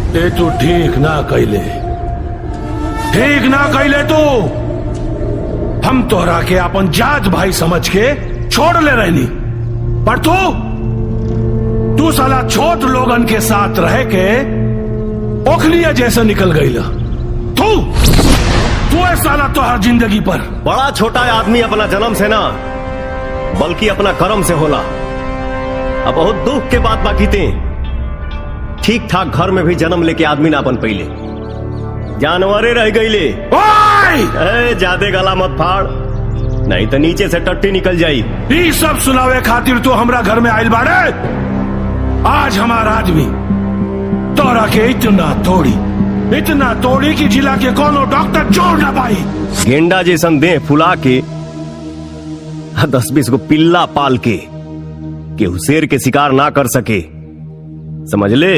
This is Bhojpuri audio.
ए तू ठीक ना कैले तू। हम तोहरा के अपन जात भाई समझ के छोड़ ले रहनी, पर तू साला छोट लोगन के साथ रह के ओखलिया जैसा निकल गई। तू साला तो हर जिंदगी पर बड़ा छोटा आदमी अपना जन्म से ना बल्कि अपना कर्म से होला। अब बहुत दुख के बात बाकी थे, ठीक ठाक घर में भी जन्म लेके आदमी ना बन पईले, जानवरे रह गईले। ज्यादा गला मत फाड़, नहीं तो नीचे से टट्टी निकल जाई। ये सब सुनावे खातिर तू हमरा घर में आइल बाड़े। आज हमारा आदमी तोरा के इतना तोड़ी कि जिला के कोनो डॉक्टर जोड़ ना पाई। गेंडा जैसन देह फुला के 10-20 गो पिल्ला पाल के केहू शेर के शिकार ना कर सके, समझ ले।